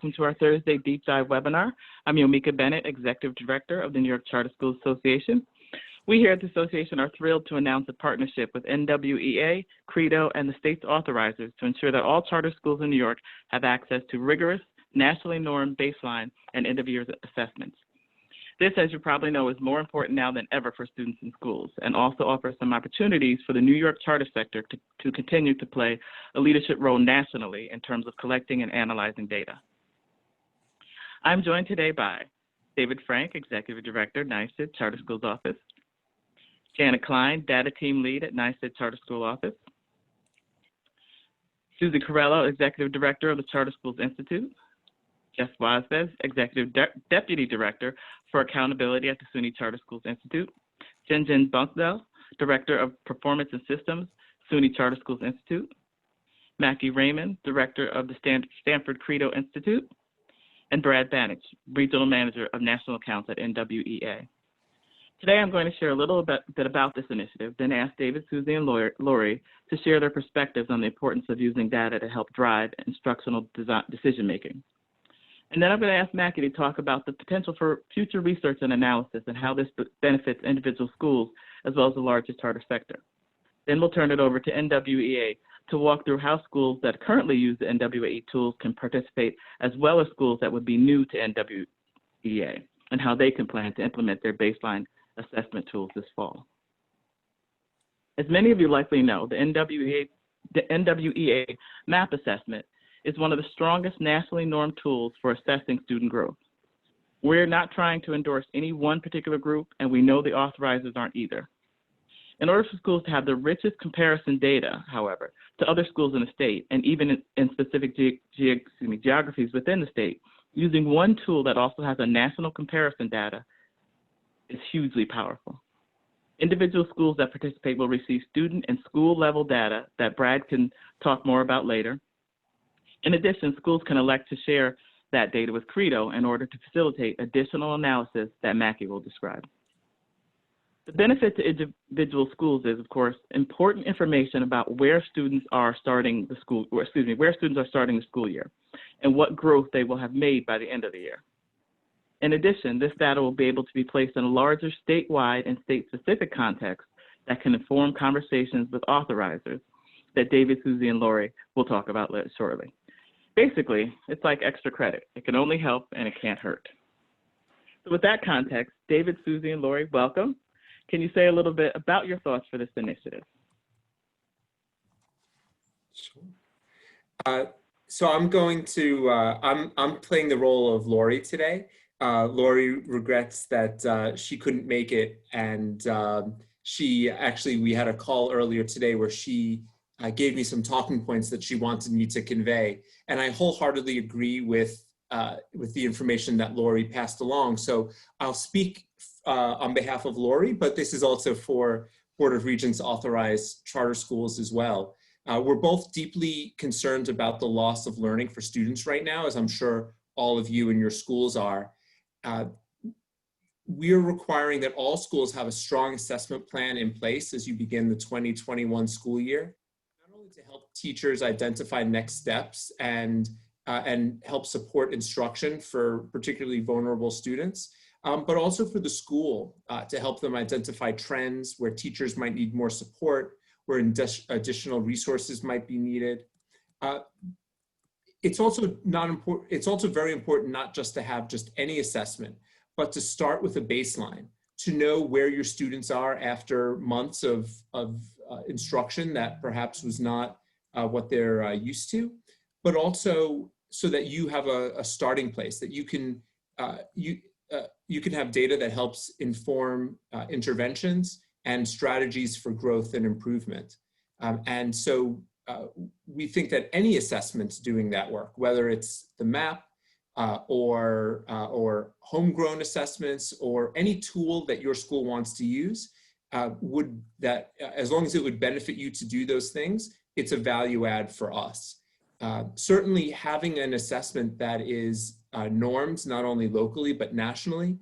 Welcome to our Thursday Deep Dive webinar. I'm Yomika Bennett, Executive Director of the New York Charter Schools Association. We here at the Association are thrilled to announce a partnership with NWEA, Credo, and the state's authorizers to ensure that all charter schools in New York have access to rigorous, nationally normed baseline and end-of-year assessments. This, as you probably know, is more important now than ever for students in schools, and also offers some opportunities for the New York charter sector to continue to play a leadership role nationally in terms of collecting and analyzing data. I'm joined today by David Frank, Executive Director, NYSID Charter Schools Office; Janet Klein, Data Team Lead at NYSID Charter School Office; Susie Corello, Executive Director of the Charter Schools Institute; Jeff Wasvez, Executive Deputy Director for Accountability at the SUNY Charter Schools Institute; Jen Bunkdell, Director of Performance and Systems, SUNY Charter Schools Institute; Mackie Raymond, Director of the Stanford Credo Institute; and Brad Banich, Regional Manager of National Accounts at NWEA. Today I'm going to share a little bit about this initiative, then ask David, Susie, and Lori to share their perspectives on the importance of using data to help drive instructional decision-making. And then I'm going to ask Mackie to talk about the potential for future research and analysis and how this benefits individual schools as well as the larger charter sector. Then we'll turn it over to NWEA to walk through how schools that currently use the NWEA tools can participate, as well as schools that would be new to NWEA, and how they can plan to implement their baseline assessment tools this fall. As many of you likely know, the NWEA MAP assessment is one of the strongest nationally normed tools for assessing student growth. We're not trying to endorse any one particular group, and we know the authorizers aren't either. In order for schools to have the richest comparison data, however, to other schools in the state, and even in specific geographies within the state, using one tool that also has a national comparison data is hugely powerful. Individual schools that participate will receive student and school level data that Brad can talk more about later. In addition, schools can elect to share that data with Credo in order to facilitate additional analysis that Mackie will describe. The benefit to individual schools is, of course, important information about where students are starting the school, where students are starting the school year, and what growth they will have made by the end of the year. In addition, this data will be able to be placed in a larger statewide and state-specific context that can inform conversations with authorizers that David, Susie, and Lori will talk about shortly. Basically, it's like extra credit. It can only help and it can't hurt. So with that context, David, Susie, and Lori, welcome. Can you say a little bit about your thoughts for this initiative? Sure. So I'm going to, I'm playing the role of Lori today. Lori regrets that she couldn't make it, and we had a call earlier today where she gave me some talking points that she wanted me to convey, and I wholeheartedly agree with the information that Lori passed along. So I'll speak on behalf of Lori, but this is also for Board of Regents authorized charter schools as well. We're both deeply concerned about the loss of learning for students right now, as I'm sure all of you in your schools are. We are requiring that all schools have a strong assessment plan in place as you begin the 2021 school year, not only to help teachers identify next steps and help support instruction for particularly vulnerable students, but also for the school to help them identify trends where teachers might need more support, where additional resources might be needed. It's also very important not just to have just any assessment, but to start with a baseline, to know where your students are after months of instruction that perhaps was not what they're used to, but also so that you have a starting place, that you can have data that helps inform interventions and strategies for growth and improvement. And so we think that any assessments doing that work, whether it's the MAP or homegrown assessments or any tool that your school wants to use, as long as it would benefit you to do those things, it's a value add for us. Certainly having an assessment that is normed not only locally but nationally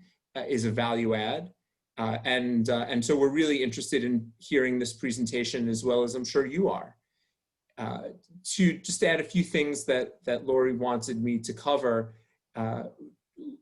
is a value add. And so we're really interested in hearing this presentation, as well as I'm sure you are. to just add a few things that Lori wanted me to cover,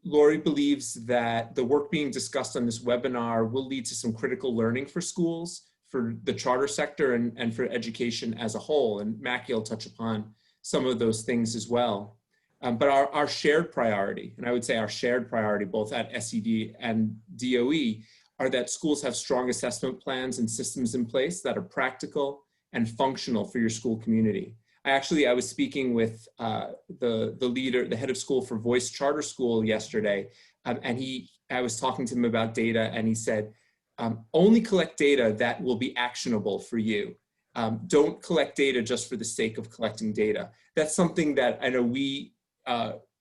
Lori believes that the work being discussed on this webinar will lead to some critical learning for schools, for the charter sector, and for education as a whole. And Mackie will touch upon some of those things as well. But our shared priority, and I would say our shared priority both at SED and DOE, are that schools have strong assessment plans and systems in place that are practical and functional for your school community. I was speaking with the leader, the head of school for Voice Charter School yesterday, and I was talking to him about data, and he said, only collect data that will be actionable for you. Don't collect data just for the sake of collecting data. That's something that I know we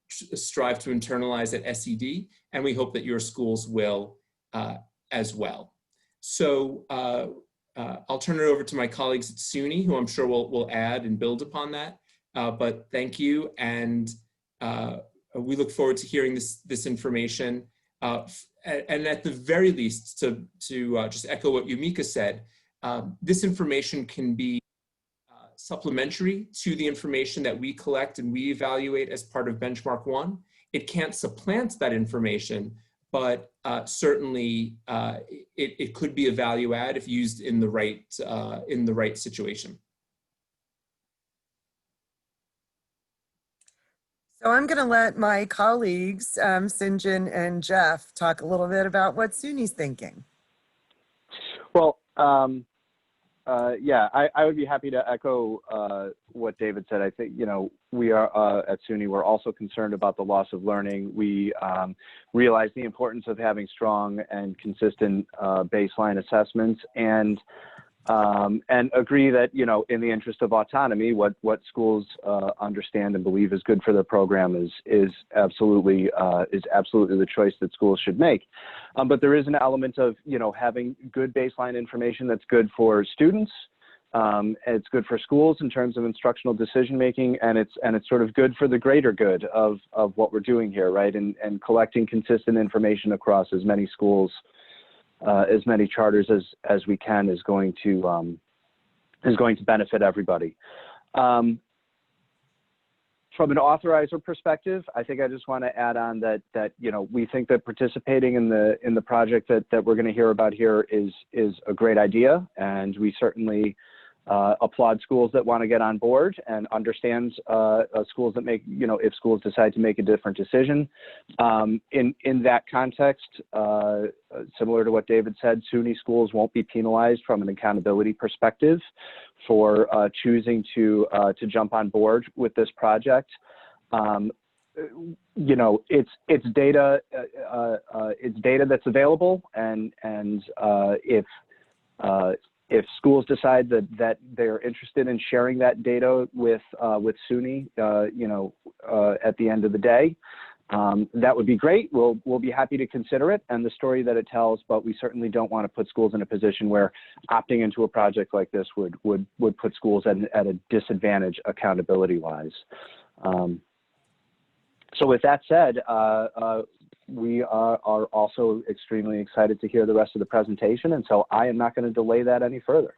strive to internalize at SED, and we hope that your schools will as well. So I'll turn it over to my colleagues at SUNY, who I'm sure will add and build upon that. But thank you, and we look forward to hearing this information. And at the very least, to just echo what Yumika said, this information can be supplementary to the information that we collect and we evaluate as part of Benchmark 1. It can't supplant that information, but certainly it could be a value add if used in the right situation. So I'm going to let my colleagues, Sinjin and Jeff, talk a little bit about what SUNY's thinking. Well, yeah, I would be happy to echo what David said. I think, you know, we are at SUNY, we're also concerned about the loss of learning. We realize the importance of having strong and consistent baseline assessments, and agree that, you know, in the interest of autonomy, what schools understand and believe is good for their program is absolutely the choice that schools should make. But there is an element of, you know, having good baseline information that's good for students. It's good for schools in terms of instructional decision making, and it's sort of good for the greater good of what we're doing here, right? And collecting consistent information across as many schools, as many charters as we can is going to benefit everybody. From an authorizer perspective, I think I just want to add on that you know, we think that participating in the project that we're going to hear about here is a great idea, and we certainly applaud schools that want to get on board and understands schools that make, you know, if schools decide to make a different decision. In that context, similar to what David said, SUNY schools won't be penalized from an accountability perspective for choosing to jump on board with this project. You know, it's data that's available, and if schools decide that they're interested in sharing that data with SUNY, you know, at the end of the day, that would be great. We'll be happy to consider it and the story that it tells, but we certainly don't want to put schools in a position where opting into a project like this would put schools at a disadvantage accountability-wise. So with that said, we are also extremely excited to hear the rest of the presentation, and so I am not going to delay that any further.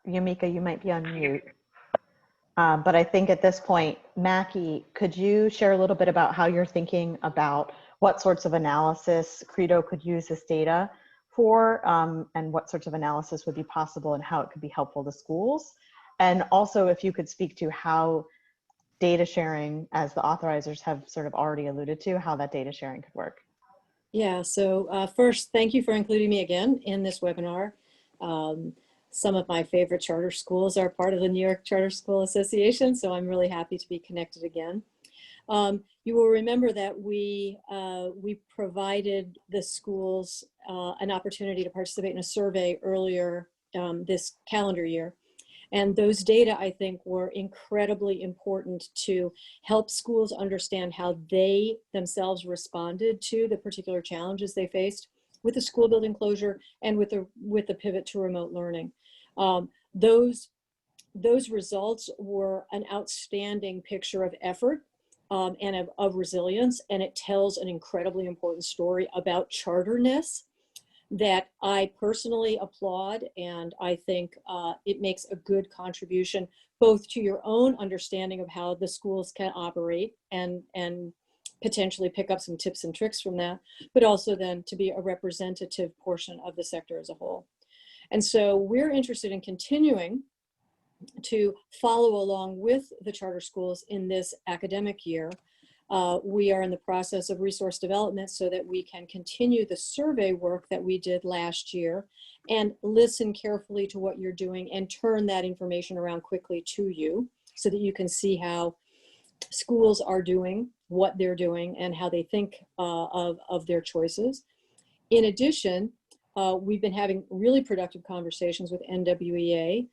Yumika, you might be on mute. But I think at this point, Mackie, could you share a little bit about how you're thinking about what sorts of analysis Credo could use this data for, and what sorts of analysis would be possible and how it could be helpful to schools? And also, if you could speak to how data sharing, as the authorizers have sort of already alluded to, how that data sharing could work. Yeah, so first, thank you for including me again in this webinar. Some of my favorite charter schools are part of the New York Charter School Association, so I'm really happy to be connected again. You will remember that we provided the schools an opportunity to participate in a survey earlier this calendar year. And those data, I think, were incredibly important to help schools understand how they themselves responded to the particular challenges they faced with the school building closure and with the pivot to remote learning. Those those results were an outstanding picture of effort and of resilience, and it tells an incredibly important story about charterness that I personally applaud, and I think it makes a good contribution both to your own understanding of how the schools can operate and potentially pick up some tips and tricks from that, but also then to be a representative portion of the sector as a whole. And so we're interested in continuing to follow along with the charter schools in this academic year. We are in the process of resource development so that we can continue the survey work that we did last year and listen carefully to what you're doing and turn that information around quickly to you so that you can see how schools are doing, what they're doing, and how they think of their choices. In addition, we've been having really productive conversations with NWEA.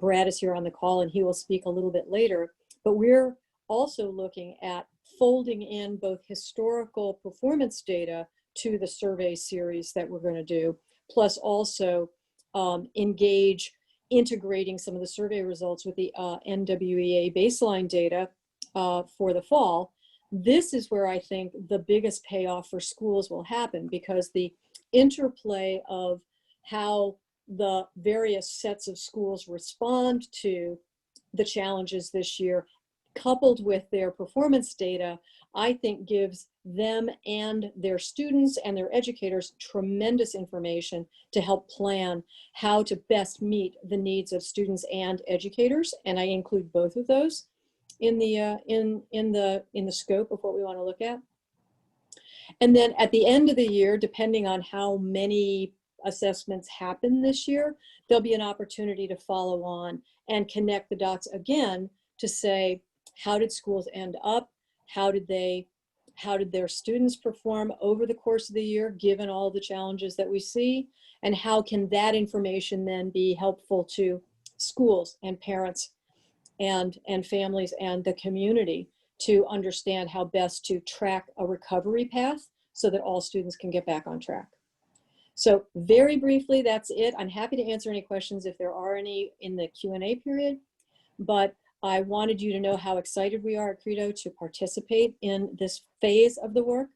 Brad is here on the call and he will speak a little bit later, but we're also looking at folding in both historical performance data to the survey series that we're going to do, plus also integrating some of the survey results with the NWEA baseline data for the fall. This is where I think the biggest payoff for schools will happen, because the interplay of how the various sets of schools respond to the challenges this year, coupled with their performance data, I think gives them and their students and their educators tremendous information to help plan how to best meet the needs of students and educators. And I include both of those in the scope of what we want to look at. And then at the end of the year, depending on how many assessments happen this year, there'll be an opportunity to follow on and connect the dots again to say, how did schools end up? How did their students perform over the course of the year, given all the challenges that we see? And how can that information then be helpful to schools and parents and families and the community to understand how best to track a recovery path so that all students can get back on track? So very briefly, that's it. I'm happy to answer any questions if there are any in the Q&A period, but I wanted you to know how excited we are at Credo to participate in this phase of the work,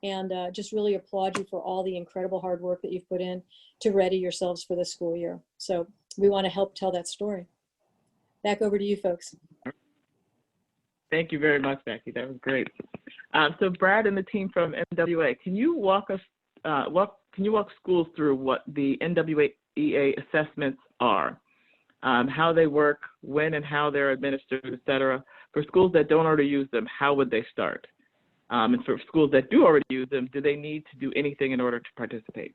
and just really applaud you for all the incredible hard work that you've put in to ready yourselves for the school year. So we want to help tell that story. Back over to you folks. Thank you very much, Becky. That was great. So Brad and the team from NWEA, can you walk schools through what the NWEA assessments are? How they work, when and how they're administered, et cetera. For schools that don't already use them, how would they start? And for schools that do already use them, do they need to do anything in order to participate?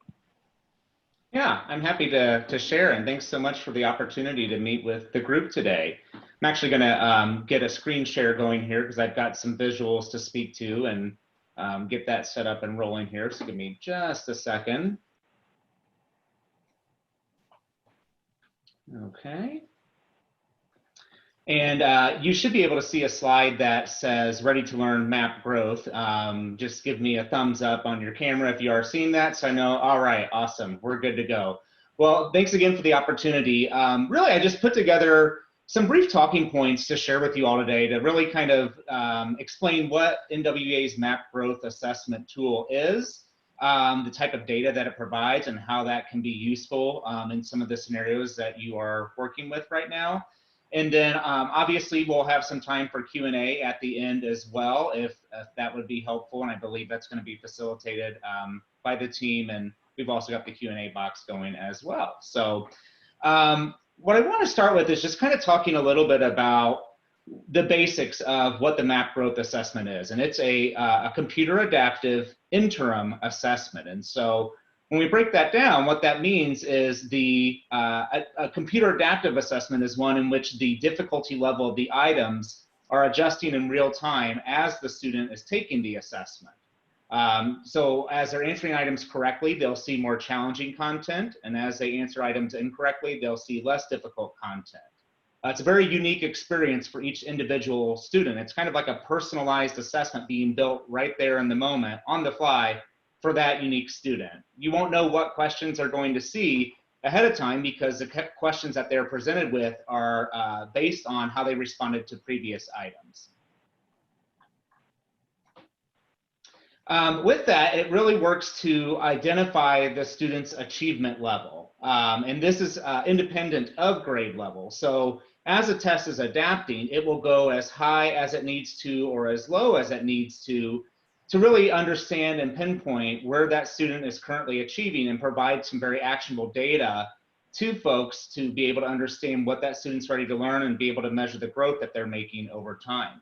Yeah, I'm happy to share, and thanks so much for the opportunity to meet with the group today. I'm actually going to get a screen share going here because I've got some visuals to speak to and get that set up and rolling here. So give me just a second. Okay. And you should be able to see a slide that says ready to learn map growth. Just give me a thumbs up on your camera if you are seeing that, so I know, all right, awesome, we're good to go. Well, thanks again for the opportunity. Really, I just put together some brief talking points to share with you all today to really kind of explain what NWEA's map growth assessment tool is, the type of data that it provides, and how that can be useful in some of the scenarios that you are working with right now. And then obviously we'll have some time for Q&A at the end as well, if that would be helpful. And I believe that's going to be facilitated by the team. And we've also got the Q&A box going as well. So what I want to start with is just kind of talking a little bit about the basics of what the map growth assessment is. And it's a computer adaptive interim assessment. And so when we break that down, what that means is a computer adaptive assessment is one in which the difficulty level of the items are adjusting in real time as the student is taking the assessment. So as they're answering items correctly, they'll see more challenging content. And as they answer items incorrectly, they'll see less difficult content. It's a very unique experience for each individual student. It's kind of like a personalized assessment being built right there in the moment, on the fly, for that unique student. You won't know what questions are going to see ahead of time because the questions that they're presented with are based on how they responded to previous items. With that, it really works to identify the student's achievement level. And this is independent of grade level. So as a test is adapting, it will go as high as it needs to or as low as it needs to really understand and pinpoint where that student is currently achieving and provide some very actionable data to folks to be able to understand what that student's ready to learn and be able to measure the growth that they're making over time.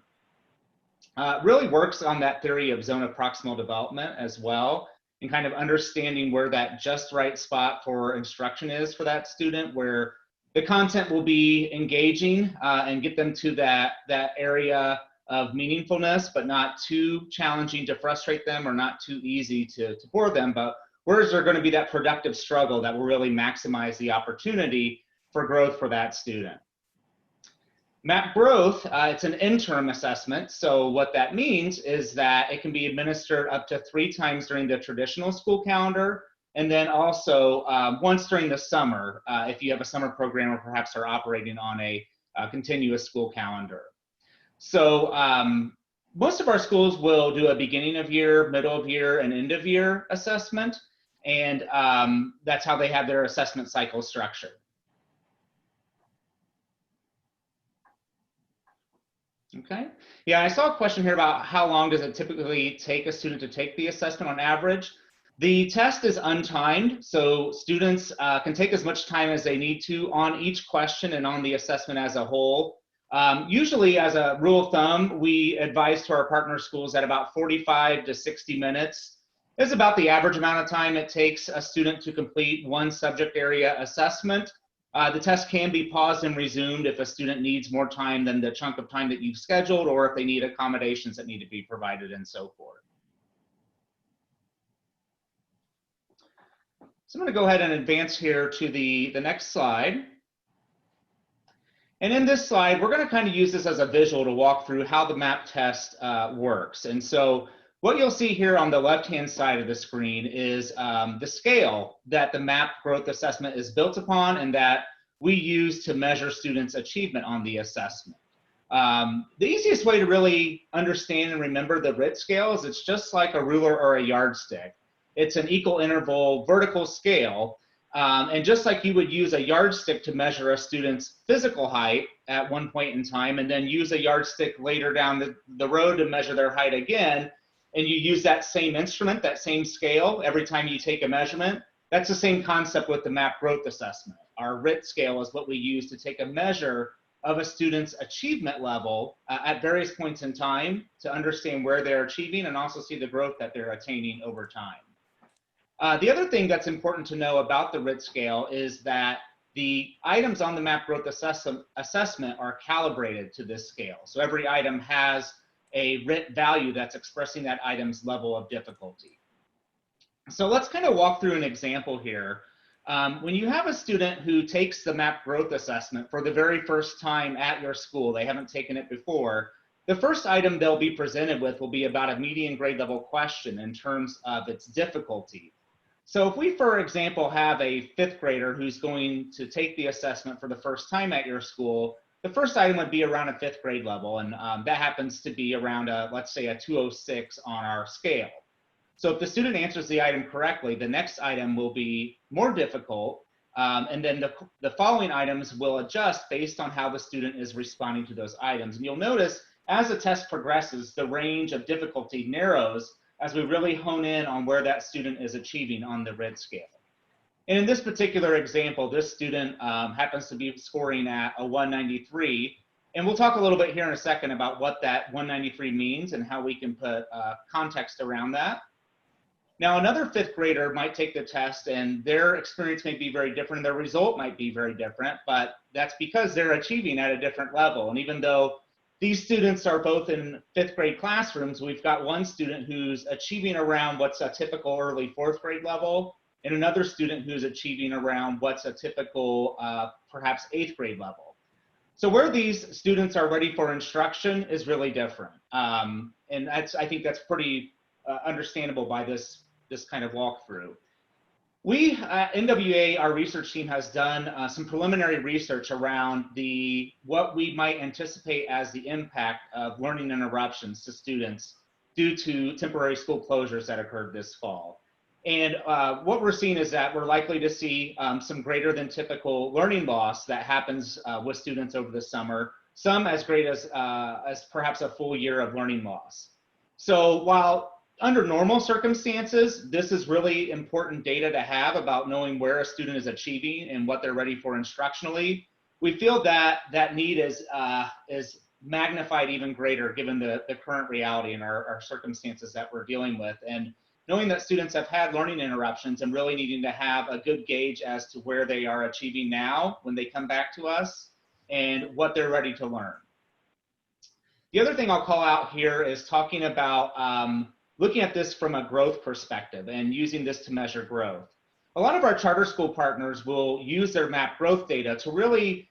Really works on that theory of zone of proximal development as well, and kind of understanding where that just right spot for instruction is for that student, where the content will be engaging and get them to that area of meaningfulness, but not too challenging to frustrate them or not too easy to bore them, but where's there going to be that productive struggle that will really maximize the opportunity for growth for that student. MAP growth, it's an interim assessment. So what that means is that it can be administered up to 3 times during the traditional school calendar, and then also once during the summer, if you have a summer program or perhaps are operating on a continuous school calendar. So most of our schools will do a beginning of year, middle of year, and end of year assessment. And that's how they have their assessment cycle structured. Okay. Yeah, I saw a question here about how long does it typically take a student to take the assessment on average. The test is untimed, so students can take as much time as they need to on each question and on the assessment as a whole. Usually, as a rule of thumb, we advise to our partner schools that about 45 to 60 minutes is about the average amount of time it takes a student to complete one subject area assessment. The test can be paused and resumed if a student needs more time than the chunk of time that you've scheduled, or if they need accommodations that need to be provided and so forth. So I'm going to go ahead and advance here to the next slide. And in this slide, we're going to kind of use this as a visual to walk through how the MAP test works. And so what you'll see here on the left-hand side of the screen is the scale that the MAP growth assessment is built upon and that we use to measure students' achievement on the assessment. The easiest way to really understand and remember the RIT scale is it's just like a ruler or a yardstick. It's an equal interval vertical scale. And just like you would use a yardstick to measure a student's physical height at one point in time, and then use a yardstick later down the road to measure their height again, and you use that same instrument, that same scale, every time you take a measurement, that's the same concept with the MAP growth assessment. Our RIT scale is what we use to take a measure of a student's achievement level at various points in time to understand where they're achieving and also see the growth that they're attaining over time. The other thing that's important to know about the RIT scale is that the items on the MAP growth assessment are calibrated to this scale. So every item has a RIT value that's expressing that item's level of difficulty. So let's kind of walk through an example here. When you have a student who takes the MAP growth assessment for the very first time at your school, they haven't taken it before, the first item they'll be presented with will be about a median grade level question in terms of its difficulty. So if we, for example, have a 5th grader who's going to take the assessment for the first time at your school, the first item would be around a 5th grade level, and that happens to be around let's say a 206 on our scale. So if the student answers the item correctly, the next item will be more difficult, and then the following items will adjust based on how the student is responding to those items. And you'll notice as the test progresses, the range of difficulty narrows as we really hone in on where that student is achieving on the RIT scale. And in this particular example, this student happens to be scoring at a 193. And we'll talk a little bit here in a second about what that 193 means and how we can put context around that. Now, another 5th grader might take the test and their experience may be very different, their result might be very different, but that's because they're achieving at a different level. And even though these students are both in 5th grade classrooms, we've got one student who's achieving around what's a typical early 4th grade level, and another student who's achieving around what's a typical perhaps 8th grade level. So where these students are ready for instruction is really different. And I think that's pretty understandable by this kind of walkthrough. We, NWA, our research team has done some preliminary research around what we might anticipate as the impact of learning interruptions to students due to temporary school closures that occurred this fall. And what we're seeing is that we're likely to see some greater than typical learning loss that happens with students over the summer, some as great as perhaps a full year of learning loss. So while under normal circumstances, this is really important data to have about knowing where a student is achieving and what they're ready for instructionally. We feel that that need is magnified even greater given the current reality and our circumstances that we're dealing with. And knowing that students have had learning interruptions and really needing to have a good gauge as to where they are achieving now when they come back to us and what they're ready to learn. The other thing I'll call out here is talking about looking at this from a growth perspective and using this to measure growth. A lot of our charter school partners will use their MAP growth data to really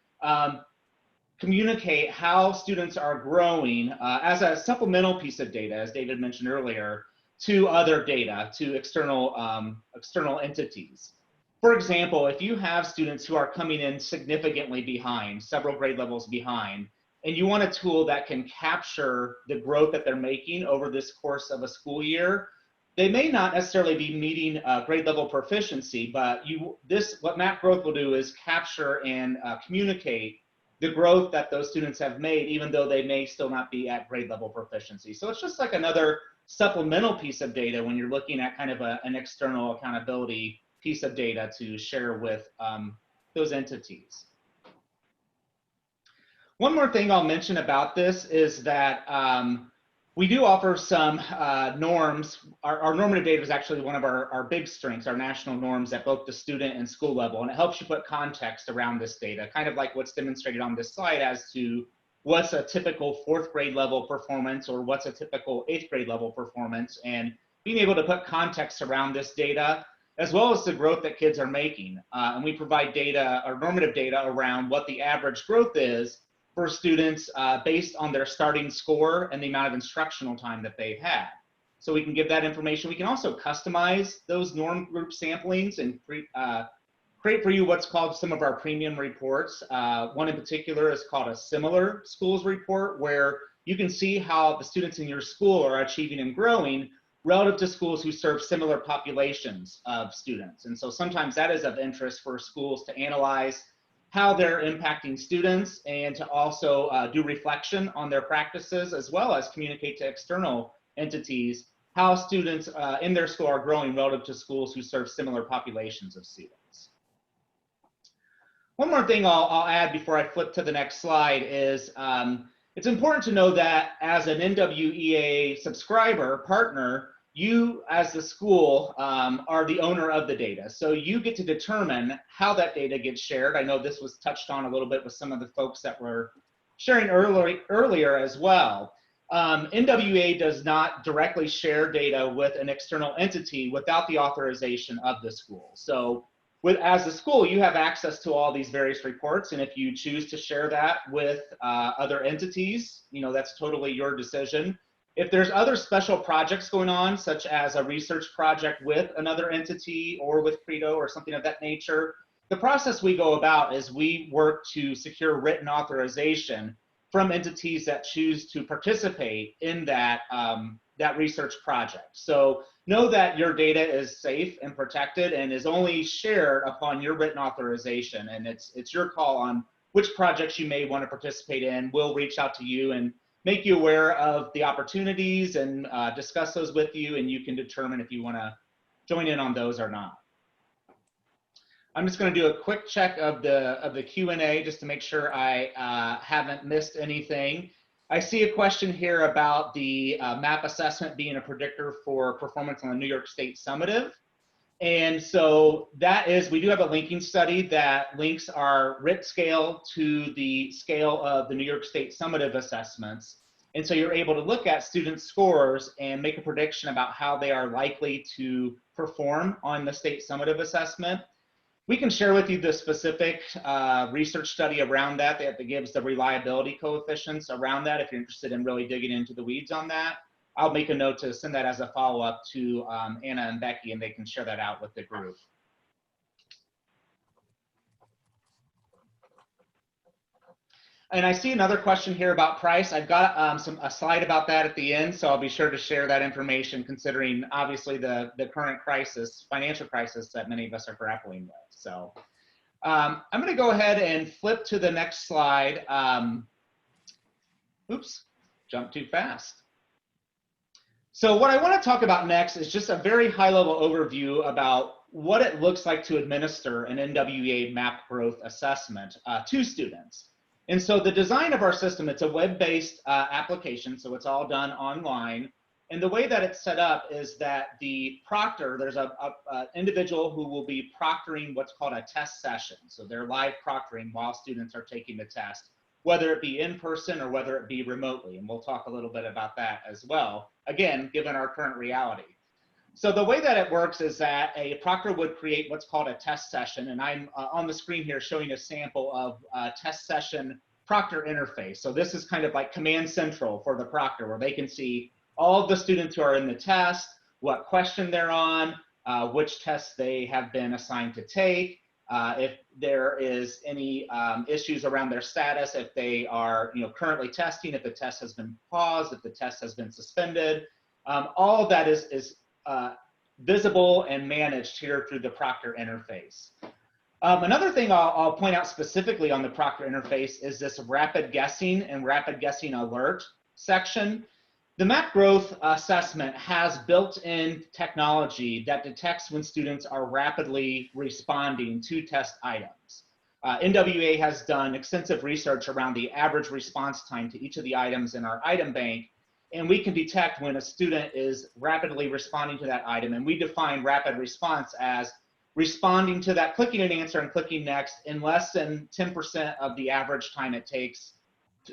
communicate how students are growing as a supplemental piece of data, as David mentioned earlier, to other data, to external entities. For example, if you have students who are coming in significantly behind, several grade levels behind, and you want a tool that can capture the growth that they're making over this course of a school year, they may not necessarily be meeting grade level proficiency, but what MAP growth will do is capture and communicate the growth that those students have made, even though they may still not be at grade level proficiency. So it's just like another supplemental piece of data when you're looking at kind of an external accountability piece of data to share with those entities. One more thing I'll mention about this is that we do offer some norms. Our normative data is actually one of our big strengths, our national norms at both the student and school level, and it helps you put context around this data, kind of like what's demonstrated on this slide as to what's a typical 4th grade level performance or what's a typical 8th grade level performance, and being able to put context around this data, as well as the growth that kids are making. And we provide data, or normative data, around what the average growth is for students based on their starting score and the amount of instructional time that they've had. So we can give that information. We can also customize those norm group samplings and create for you what's called some of our premium reports. One in particular is called a similar schools report, where you can see how the students in your school are achieving and growing relative to schools who serve similar populations of students. And so sometimes that is of interest for schools to analyze how they're impacting students and to also do reflection on their practices, as well as communicate to external entities how students in their school are growing relative to schools who serve similar populations of students. One more thing I'll add before I flip to the next slide is it's important to know that as an NWEA subscriber partner, you as the school are the owner of the data. So you get to determine how that data gets shared. I know this was touched on a little bit with some of the folks that were sharing earlier as well. NWEA does not directly share data with an external entity without the authorization of the school. So as a school, you have access to all these various reports, and if you choose to share that with other entities, that's totally your decision. If there's other special projects going on, such as a research project with another entity or with Credo or something of that nature, the process we go about is we work to secure written authorization from entities that choose to participate in that, that research project. So know that your data is safe and protected and is only shared upon your written authorization, and it's your call on which projects you may want to participate in. We'll reach out to you and make you aware of the opportunities and discuss those with you, and you can determine if you want to join in on those or not. I'm just going to do a quick check of the Q&A just to make sure I haven't missed anything. I see a question here about the MAP assessment being a predictor for performance on the New York State summative. And so that is, we do have a linking study that links our RIT scale to the scale of the New York State summative assessments. And so you're able to look at student scores and make a prediction about how they are likely to perform on the state summative assessment. We can share with you the specific research study around that gives the reliability coefficients around that if you're interested in really digging into the weeds on that. I'll make a note to send that as a follow-up to Anna and Becky, and they can share that out with the group. And I see another question here about price. I've got a slide about that at the end, so I'll be sure to share that information, considering obviously the current crisis, financial crisis that many of us are grappling with. So I'm going to go ahead and flip to the next slide. Oops, jumped too fast. So what I want to talk about next is just a very high-level overview about what it looks like to administer an NWEA MAP growth assessment to students. And so the design of our system, it's a web-based application, so it's all done online. And the way that it's set up is that the proctor, there's a individual who will be proctoring what's called a test session. So they're live proctoring while students are taking the test, whether it be in person or whether it be remotely. And we'll talk a little bit about that as well, again, given our current reality. So the way that it works is that a proctor would create what's called a test session. And I'm on the screen here showing a sample of a test session proctor interface. So this is kind of like command central for the proctor, where they can see all of the students who are in the test, what question they're on, which tests they have been assigned to take, if there is any issues around their status, if they are currently testing, if the test has been paused, if the test has been suspended. All of that is visible and managed here through the proctor interface. Another thing I'll point out specifically on the proctor interface is this rapid guessing and rapid guessing alert section. The MAP growth assessment has built-in technology that detects when students are rapidly responding to test items. NWEA has done extensive research around the average response time to each of the items in our item bank, and we can detect when a student is rapidly responding to that item. And we define rapid response as responding to that, clicking an answer and clicking next in less than 10% of the average time it takes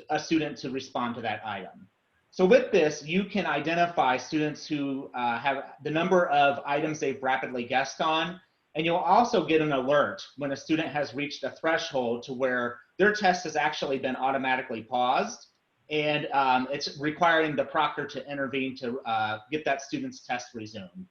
a student to respond to that item. So with this, you can identify students who have the number of items they've rapidly guessed on, and you'll also get an alert when a student has reached a threshold to where their test has actually been automatically paused, and it's requiring the proctor to intervene to get that student's test resumed.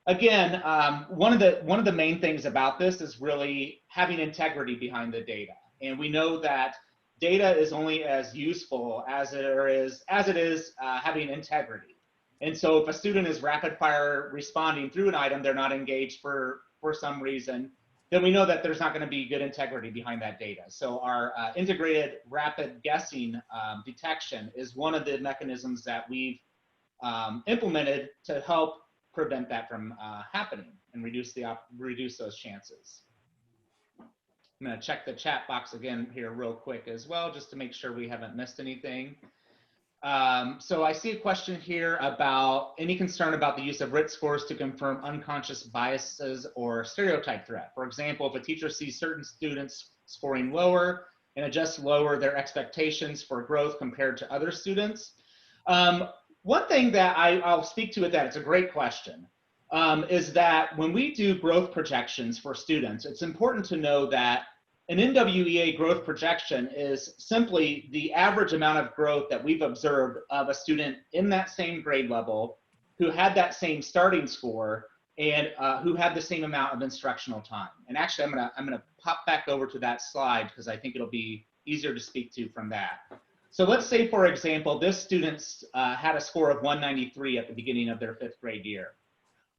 Again, one of the main things about this is really having integrity behind the data, and we know that data is only as useful as it is having integrity. And so if a student is rapid fire responding through an item, they're not engaged for some reason, then we know that there's not going to be good integrity behind that data. So our integrated rapid guessing detection is one of the mechanisms that we've implemented to help prevent that from happening and reduce those chances. I'm going to check the chat box again here real quick as well, just to make sure we haven't missed anything. So I see a question here about any concern about the use of RIT scores to confirm unconscious biases or stereotype threat. For example, if a teacher sees certain students scoring lower and adjusts lower their expectations for growth compared to other students. One thing that I'll speak to with that, it's a great question, is that when we do growth projections for students, it's important to know that an NWEA growth projection is simply the average amount of growth that we've observed of a student in that same grade level who had that same starting score and who had the same amount of instructional time. And actually, I'm gonna pop back over to that slide because I think it'll be easier to speak to from that. So let's say, for example, this student had a score of 193 at the beginning of their 5th grade year.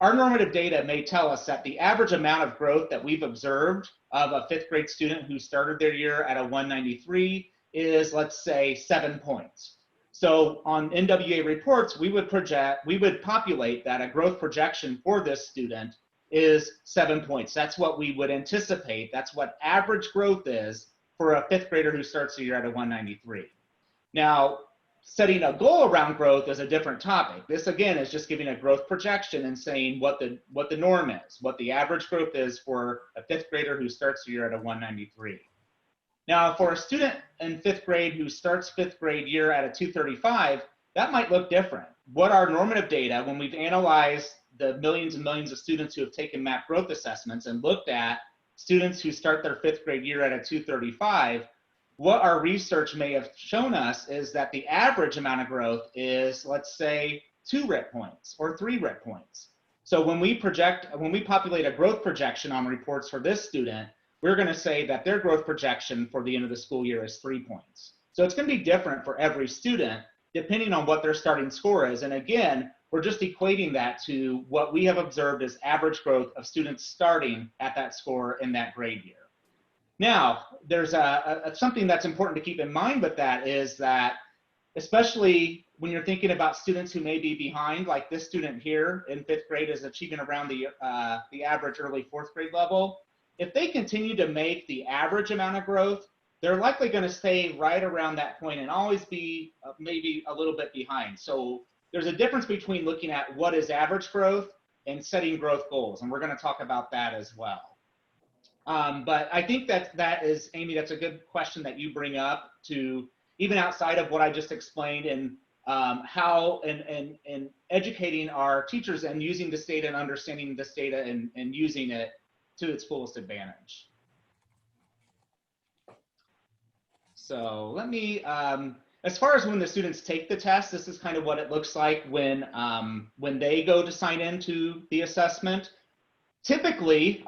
Our normative data may tell us that the average amount of growth that we've observed of a 5th grade student who started their year at a 193 is, let's say, 7 points. So on NWEA reports, we would populate that a growth projection for this student is 7 points. That's what we would anticipate. That's what average growth is for a 5th grader who starts the year at a 193. Now, setting a goal around growth is a different topic. This, again, is just giving a growth projection and saying what the norm is, what the average growth is for a 5th grader who starts the year at a 193. Now, for a student in 5th grade who starts 5th grade year at a 235, that might look different. What our normative data, when we've analyzed the millions and millions of students who have taken MAP growth assessments and looked at students who start their 5th grade year at a 235, what our research may have shown us is that the average amount of growth is, let's say, 2 RIT points or 3 RIT points. So when we populate a growth projection on reports for this student, we're going to say that their growth projection for the end of the school year is 3 points. So it's going to be different for every student depending on what their starting score is. And again, we're just equating that to what we have observed as average growth of students starting at that score in that grade year. Now, there's something that's important to keep in mind with that is that, especially when you're thinking about students who may be behind, like this student here in 5th grade is achieving around the average early 4th grade level. If they continue to make the average amount of growth, they're likely going to stay right around that point and always be maybe a little bit behind. So there's a difference between looking at what is average growth and setting growth goals. And we're going to talk about that as well. But I think that is, Amy, that's a good question that you bring up, to even outside of what I just explained, and how and educating our teachers and using this data and understanding this data and using it to its fullest advantage. So let me, as far as when the students take the test, this is kind of what it looks like when they go to sign into the assessment. Typically,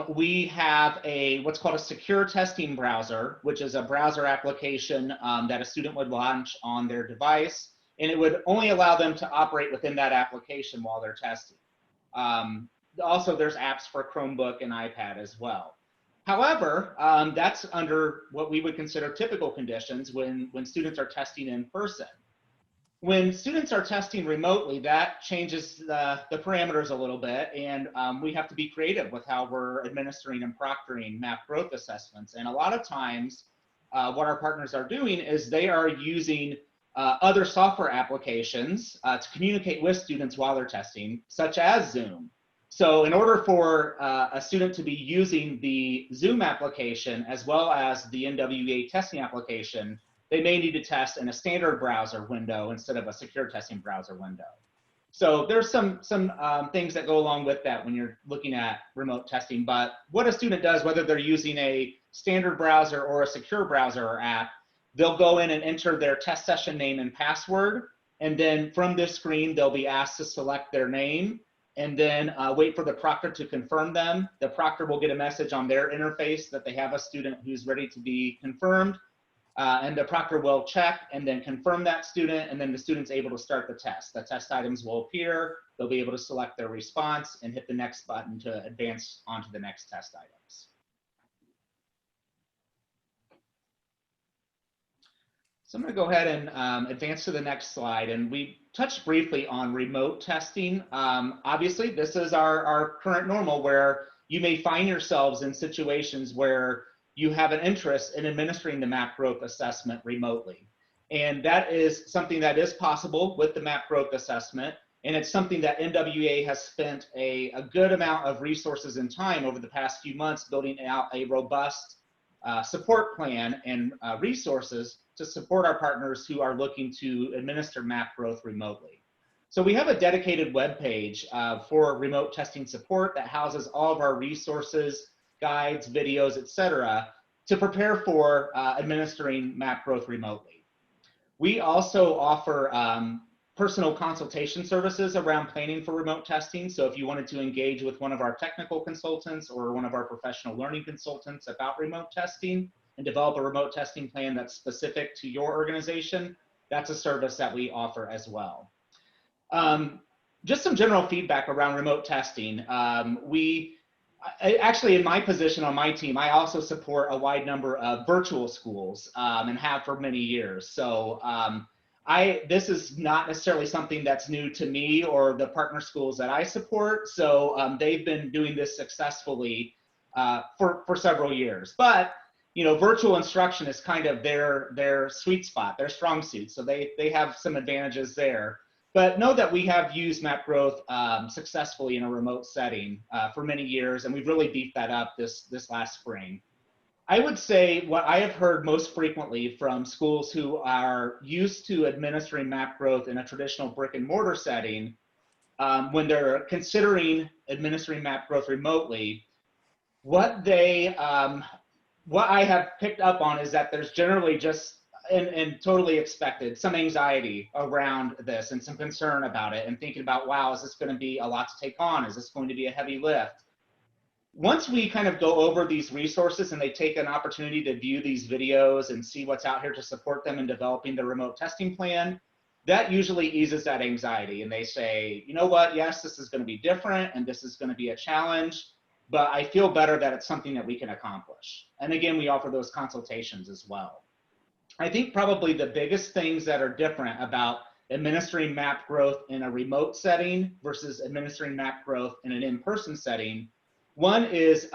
we have what's called a secure testing browser, which is a browser application that a student would launch on their device, and it would only allow them to operate within that application while they're testing. Also, there's apps for Chromebook and iPad as well. However, that's under what we would consider typical conditions when students are testing in person. When students are testing remotely, that changes the parameters a little bit, and we have to be creative with how we're administering and proctoring MAP growth assessments. And a lot of times, what our partners are doing is they are using other software applications to communicate with students while they're testing, such as Zoom. So in order for a student to be using the Zoom application as well as the NWEA testing application, they may need to test in a standard browser window instead of a secure testing browser window. So there's some things that go along with that when you're looking at remote testing. But what a student does, whether they're using a standard browser or a secure browser or app, they'll go in and enter their test session name and password. And then from this screen, they'll be asked to select their name and then wait for the proctor to confirm them. The proctor will get a message on their interface that they have a student who's ready to be confirmed. And the proctor will check and then confirm that student, and then the student's able to start the test. The test items will appear, they'll be able to select their response and hit the next button to advance onto the next test items. So I'm going to go ahead and advance to the next slide, and we touched briefly on remote testing. Obviously, this is our current normal, where you may find yourselves in situations where you have an interest in administering the MAP growth assessment remotely. And that is something that is possible with the MAP growth assessment. And it's something that NWEA has spent a good amount of resources and time over the past few months building out a robust support plan and resources to support our partners who are looking to administer MAP growth remotely. So we have a dedicated webpage for remote testing support that houses all of our resources, guides, videos, etc., to prepare for administering MAP growth remotely. We also offer personal consultation services around planning for remote testing. So if you wanted to engage with one of our technical consultants or one of our professional learning consultants about remote testing and develop a remote testing plan that's specific to your organization, that's a service that we offer as well. Just some general feedback around remote testing. Actually, in my position on my team, I also support a wide number of virtual schools and have for many years. So this is not necessarily something that's new to me or the partner schools that I support. So they've been doing this successfully for several years. But you know, virtual instruction is kind of their sweet spot, their strong suit. So they have some advantages there. But know that we have used MAP growth successfully in a remote setting for many years, and we've really beefed that up this last spring. I would say what I have heard most frequently from schools who are used to administering MAP growth in a traditional brick and mortar setting, when they're considering administering MAP growth remotely, what I have picked up on is that there's generally just and totally expected some anxiety around this and some concern about it and thinking about, wow, is this going to be a lot to take on? Is this going to be a heavy lift? Once we kind of go over these resources and they take an opportunity to view these videos and see what's out here to support them in developing the remote testing plan, that usually eases that anxiety. And they say, you know what, yes, this is going to be different and this is going to be a challenge, but I feel better that it's something that we can accomplish. And again, we offer those consultations as well. I think probably the biggest things that are different about administering MAP growth in a remote setting versus administering MAP growth in an in-person setting. One is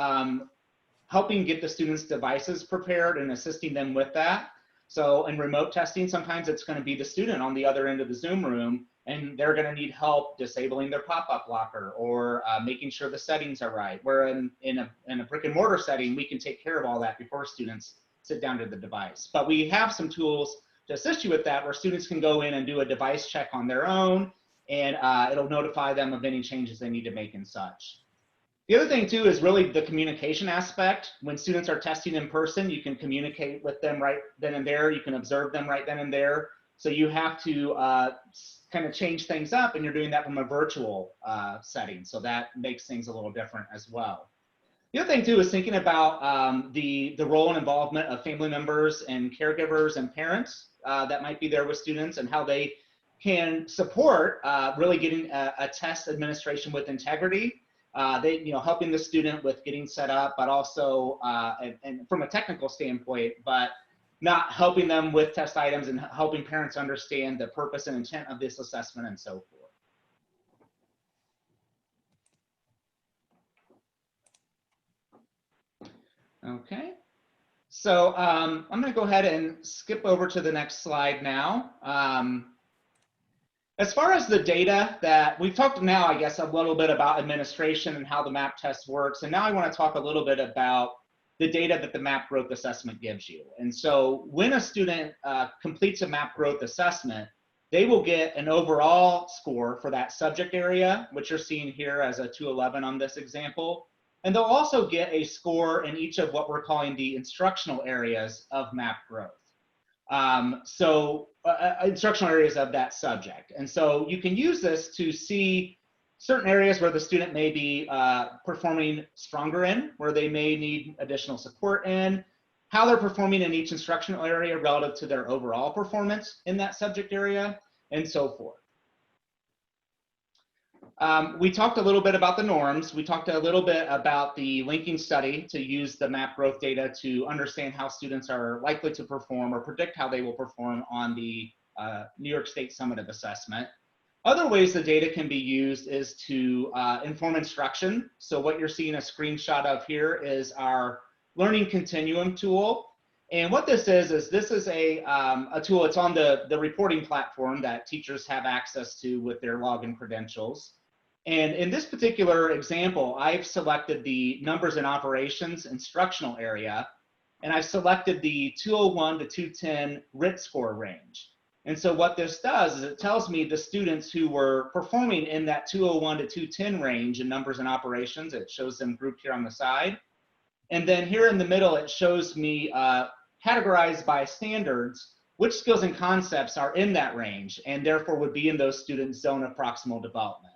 helping get the students' devices prepared and assisting them with that. So in remote testing, sometimes it's going to be the student on the other end of the Zoom room, and they're going to need help disabling their pop-up blocker or making sure the settings are right. Where in a brick and mortar setting, we can take care of all that before students sit down to the device. But we have some tools to assist you with that, where students can go in and do a device check on their own, and it'll notify them of any changes they need to make and such. The other thing too is really the communication aspect. When students are testing in person, you can communicate with them right then and there. You can observe them right then and there. So you have to kind of change things up, and you're doing that from a virtual setting. So that makes things a little different as well. The other thing too is thinking about the role and involvement of family members and caregivers and parents that might be there with students, and how they can support really getting a test administration with integrity. Helping the student with getting set up, but also, and from a technical standpoint, but not helping them with test items and helping parents understand the purpose and intent of this assessment and so forth. Okay, so I'm going to go ahead and skip over to the next slide now. As far as the data that we've talked now, I guess a little bit about administration and how the MAP test works. And now I want to talk a little bit about the data that the MAP growth assessment gives you. And so when a student completes a MAP growth assessment, they will get an overall score for that subject area, which you're seeing here as a 211 on this example. And they'll also get a score in each of what we're calling the instructional areas of MAP growth. Instructional areas of that subject. And so you can use this to see certain areas where the student may be performing stronger in, where they may need additional support in, how they're performing in each instructional area relative to their overall performance in that subject area, and so forth. We talked a little bit about the norms. We talked a little bit about the linking study to use the MAP growth data to understand how students are likely to perform or predict how they will perform on the New York State Summative Assessment. Other ways the data can be used is to inform instruction. So what you're seeing a screenshot of here is our Learning Continuum tool. And what this is this is a tool. It's on the reporting platform that teachers have access to with their login credentials. And in this particular example, I've selected the numbers and operations instructional area, and I've selected the 201 to 210 RIT score range. And so what this does is it tells me the students who were performing in that 201 to 210 range in numbers and operations. It shows them grouped here on the side. And then here in the middle, it shows me categorized by standards, which skills and concepts are in that range and therefore would be in those students' zone of proximal development.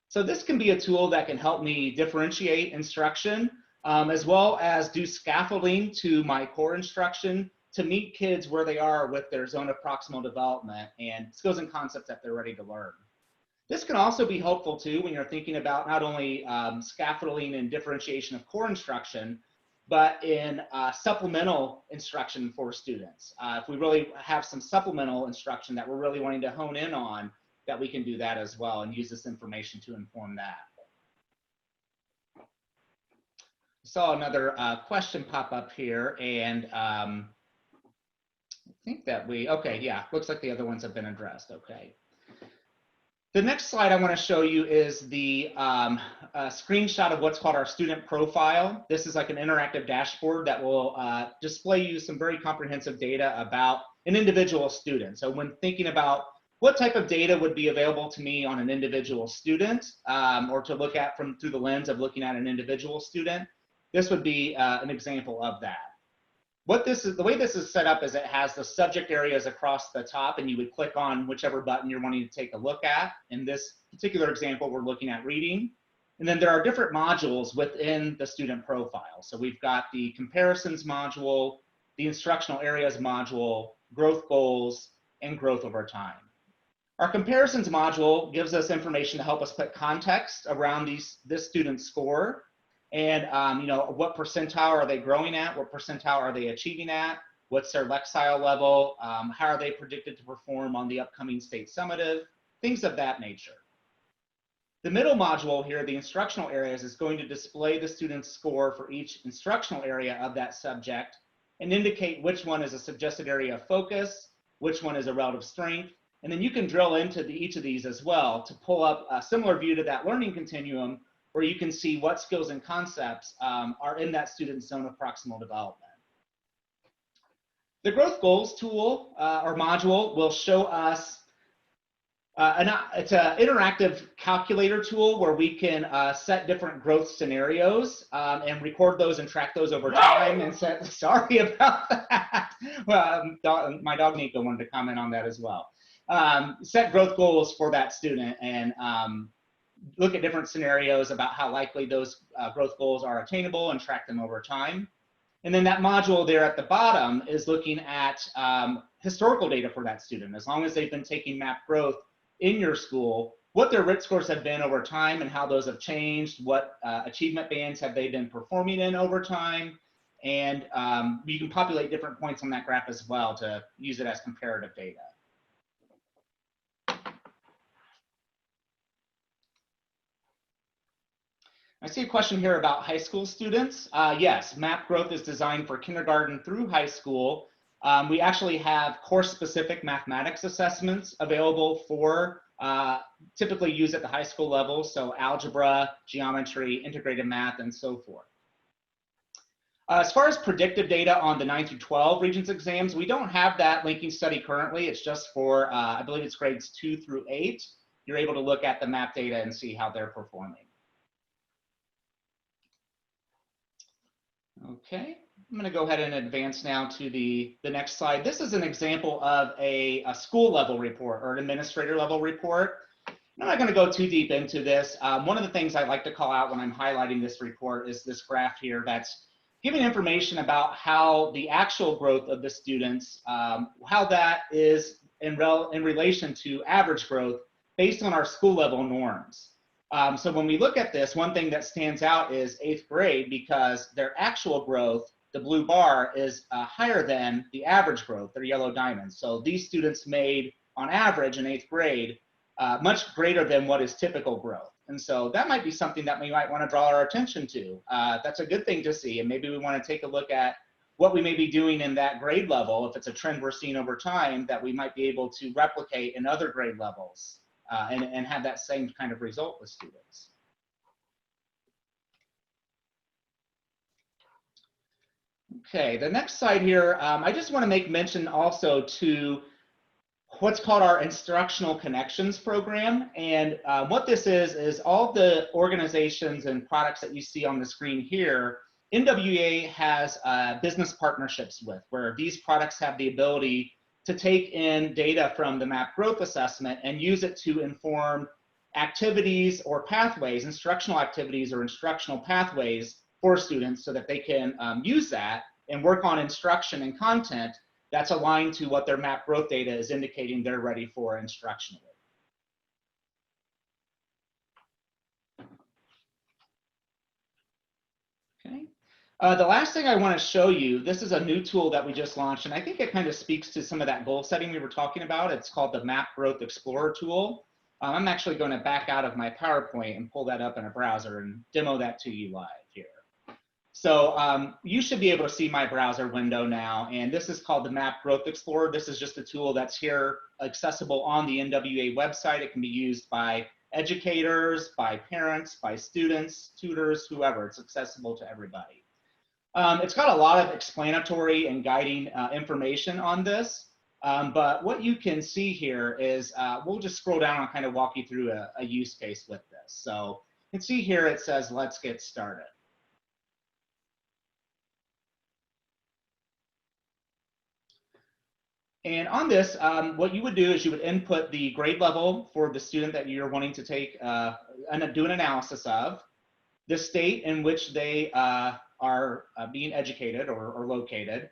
So this can be a tool that can help me differentiate instruction, as well as do scaffolding to my core instruction to meet kids where they are with their zone of proximal development and skills and concepts that they're ready to learn. This can also be helpful too when you're thinking about not only scaffolding and differentiation of core instruction, but in supplemental instruction for students. If we really have some supplemental instruction that we're really wanting to hone in on, that we can do that as well and use this information to inform that. Saw another question pop up here, and I think that okay, yeah, looks like the other ones have been addressed, okay. The next slide I want to show you is the screenshot of what's called our student profile. This is like an interactive dashboard that will display you some very comprehensive data about an individual student. So when thinking about what type of data would be available to me on an individual student, or to look at through the lens of looking at an individual student, this would be an example of that. The way this is set up is it has the subject areas across the top, and you would click on whichever button you're wanting to take a look at. In this particular example, we're looking at reading. And then there are different modules within the student profile. So we've got the comparisons module, the instructional areas module, growth goals, and growth over time. Our comparisons module gives us information to help us put context around this student's score. And what percentile are they growing at? What percentile are they achieving at? What's their Lexile level? How are they predicted to perform on the upcoming state summative? Things of that nature. The middle module here, the instructional areas, is going to display the student's score for each instructional area of that subject and indicate which one is a suggested area of focus, which one is a relative strength. And then you can drill into each of these as well to pull up a similar view to that learning continuum where you can see what skills and concepts are in that student's zone of proximal development. The growth goals tool or module will show us it's an interactive calculator tool where we can set different growth scenarios and record those and track those over time and set, sorry about that. Well, my dog Nico wanted to comment on that as well. Set growth goals for that student and look at different scenarios about how likely those growth goals are attainable and track them over time. And then that module there at the bottom is looking at historical data for that student. As long as they've been taking MAP growth in your school, what their RIT scores have been over time and how those have changed, what achievement bands have they been performing in over time, and you can populate different points on that graph as well to use it as comparative data. I see a question here about high school students. Yes, MAP growth is designed for kindergarten through high school. We actually have course-specific mathematics assessments available for typically used at the high school level, so algebra, geometry, integrated math, and so forth. As far as predictive data on the 9 through 12 Regents exams, we don't have that linking study currently. It's just for, I believe it's grades 2 through 8. You're able to look at the MAP data and see how they're performing. Okay, I'm going to go ahead and advance now to the next slide. This is an example of a school level report or an administrator level report. I'm not going to go too deep into this. One of the things I like to call out when I'm highlighting this report is this graph here that's giving information about how the actual growth of the students, how that is in relation to average growth based on our school level norms. So when we look at this, one thing that stands out is 8th grade because their actual growth, the blue bar, is higher than the average growth, their yellow diamonds. So these students made, on average in 8th grade, much greater than what is typical growth. And so that might be something that we might want to draw our attention to. That's a good thing to see. And maybe we want to take a look at what we may be doing in that grade level, if it's a trend we're seeing over time, that we might be able to replicate in other grade levels. And have that same kind of result with students. Okay, the next slide here, I just want to make mention also to what's called our Instructional Connections program. And what this is all the organizations and products that you see on the screen here, NWEA has business partnerships with, where these products have the ability to take in data from the MAP growth assessment and use it to inform activities or pathways, instructional activities or instructional pathways for students so that they can use that and work on instruction and content that's aligned to what their MAP growth data is indicating they're ready for instructionally. Okay. The last thing I want to show you, this is a new tool that we just launched, and I think it kind of speaks to some of that goal setting we were talking about. It's called the MAP Growth Explorer tool. I'm actually going to back out of my PowerPoint and pull that up in a browser and demo that to you live here. So you should be able to see my browser window now, and this is called the MAP Growth Explorer. This is just a tool that's here accessible on the NWEA website. It can be used by educators, by parents, by students, tutors, whoever. It's accessible to everybody. It's got a lot of explanatory and guiding information on this, but what you can see here is, we'll just scroll down and kind of walk you through a use case with this. So you can see here it says, let's get started. And on this, what you would do is you would input the grade level for the student that you're wanting to take and do an analysis of. the state in which they are being educated or located,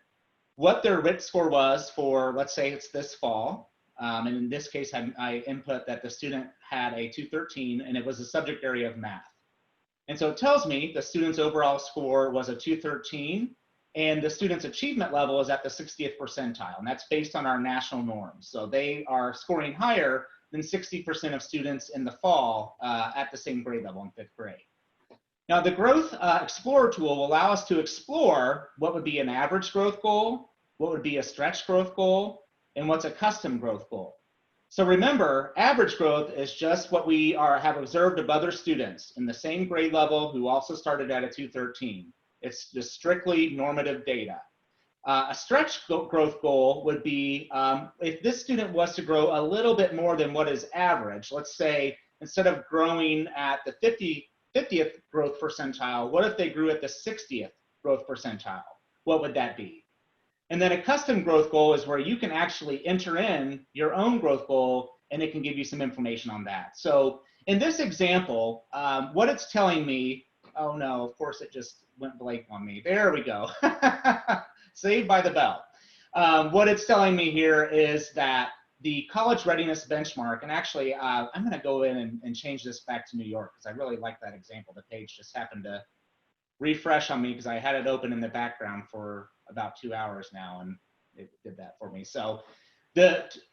what their RIT score was for, let's say it's this fall. And in this case, I input that the student had a 213 and it was a subject area of math. And so it tells me the student's overall score was a 213 and the student's achievement level is at the 60th percentile. And that's based on our national norms. So they are scoring higher than 60% of students in the fall at the same grade level in 5th grade. Now the Growth Explorer tool will allow us to explore what would be an average growth goal, what would be a stretch growth goal, and what's a custom growth goal. So remember, average growth is just what we have observed of other students in the same grade level who also started at a 213. It's just strictly normative data. A stretch growth goal would be if this student was to grow a little bit more than what is average, let's say instead of growing at the 50th growth percentile, what if they grew at the 60th growth percentile? What would that be? And then a custom growth goal is where you can actually enter in your own growth goal and it can give you some information on that. So in this example, what it's telling me, oh no, of course it just went blank on me. There we go. Saved by the bell. What it's telling me here is that the college readiness benchmark, and actually I'm gonna go in and change this back to New York because I really like that example. The page just happened to refresh on me because I had it open in the background for about 2 hours now and it did that for me. So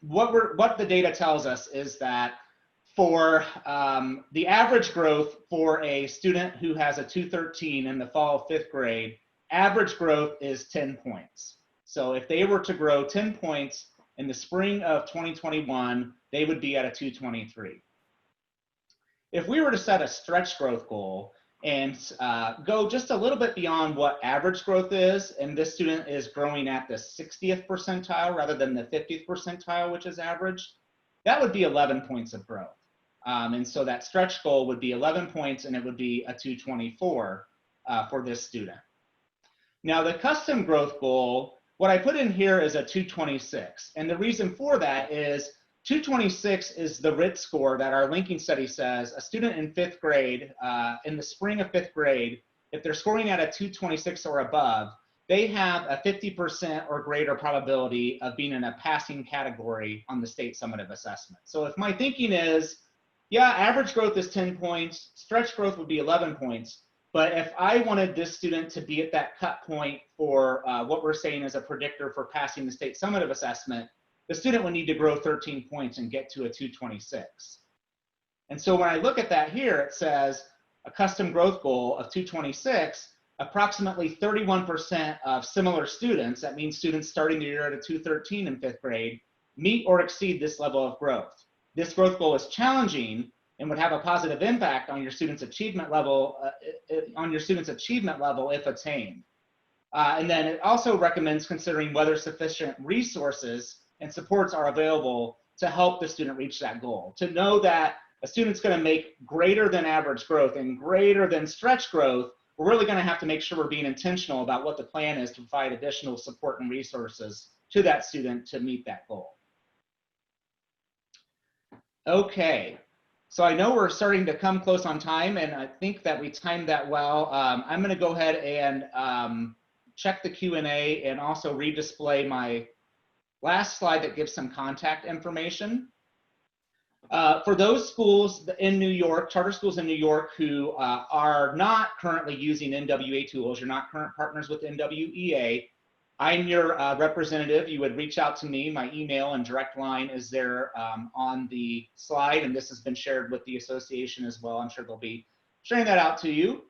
what the data tells us is that for the average growth for a student who has a 213 in the fall of 5th grade, average growth is 10 points. So if they were to grow 10 points in the spring of 2021, they would be at a 223. If we were to set a stretch growth goal and go just a little bit beyond what average growth is, and this student is growing at the 60th percentile rather than the 50th percentile, which is average, that would be 11 points of growth. And so that stretch goal would be 11 points and it would be a 224 for this student. Now the custom growth goal, what I put in here is a 226. And the reason for that is 226 is the RIT score that our linking study says a student in 5th grade, in the spring of 5th grade, if they're scoring at a 226 or above, they have a 50% or greater probability of being in a passing category on the state summative assessment. So if my thinking is, yeah, average growth is 10 points, stretch growth would be 11 points, but if I wanted this student to be at that cut point for what we're saying is a predictor for passing the state summative assessment, the student would need to grow 13 points and get to a 226. And so when I look at that here, it says a custom growth goal of 226, approximately 31% of similar students, that means students starting the year at a 213 in 5th grade, meet or exceed this level of growth. This growth goal is challenging and would have a positive impact on your student's achievement level, if attained. And then it also recommends considering whether sufficient resources and supports are available to help the student reach that goal. To know that a student's going to make greater than average growth and greater than stretch growth, we're really going to have to make sure we're being intentional about what the plan is to provide additional support and resources to that student to meet that goal. Okay, so I know we're starting to come close on time, and I think that we timed that well. I'm going to go ahead and check the Q&A and also redisplay my last slide that gives some contact information. For those schools in New York, charter schools in New York who are not currently using NWEA tools, you're not current partners with NWEA, I'm your representative. You would reach out to me. My email and direct line is there on the slide, and this has been shared with the association as well. I'm sure they'll be sharing that out to you.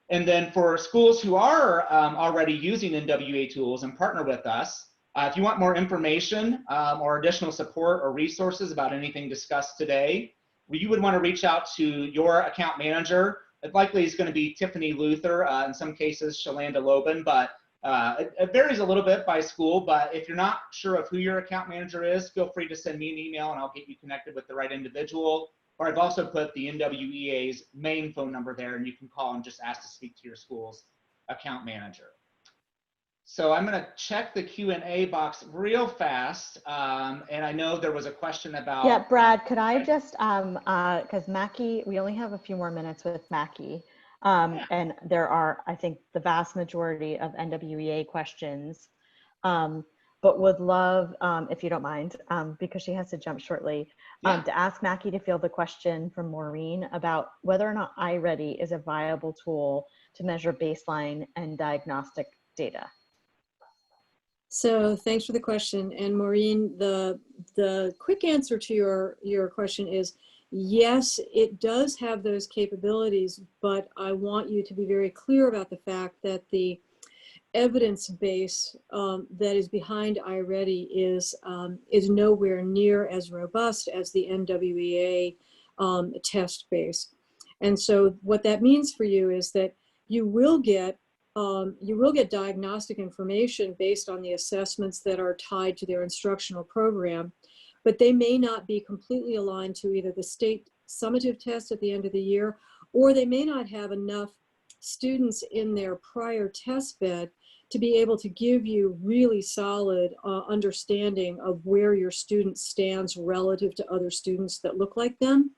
And then for schools who are already using NWEA tools and partner with us, if you want more information or additional support or resources about anything discussed today, you would want to reach out to your account manager. It likely is going to be Tiffany Luther, in some cases Shalanda Lobin, but it varies a little bit by school. But if you're not sure of who your account manager is, feel free to send me an email and I'll get you connected with the right individual. Or I've also put the NWEA's main phone number there, and you can call and just ask to speak to your school's account manager. So I'm going to check the Q&A box real fast, and I know there was a question about. Yeah, Brad, could I just, because Mackie, we only have a few more minutes with Mackie. And there are, I think, the vast majority of NWEA questions, but would love, if you don't mind, because she has to jump shortly, to ask Mackie to field the question from Maureen about whether or not iReady is a viable tool to measure baseline and diagnostic data. So thanks for the question. And Maureen, the quick answer to your question is yes, it does have those capabilities, but I want you to be very clear about the fact that the evidence base that is behind iReady is nowhere near as robust as the NWEA test base. And so what that means for you is that you will get diagnostic information based on the assessments that are tied to their instructional program, but they may not be completely aligned to either the state summative test at the end of the year, or they may not have enough students in their prior test bed to be able to give you really solid understanding of where your student stands relative to other students that look like them.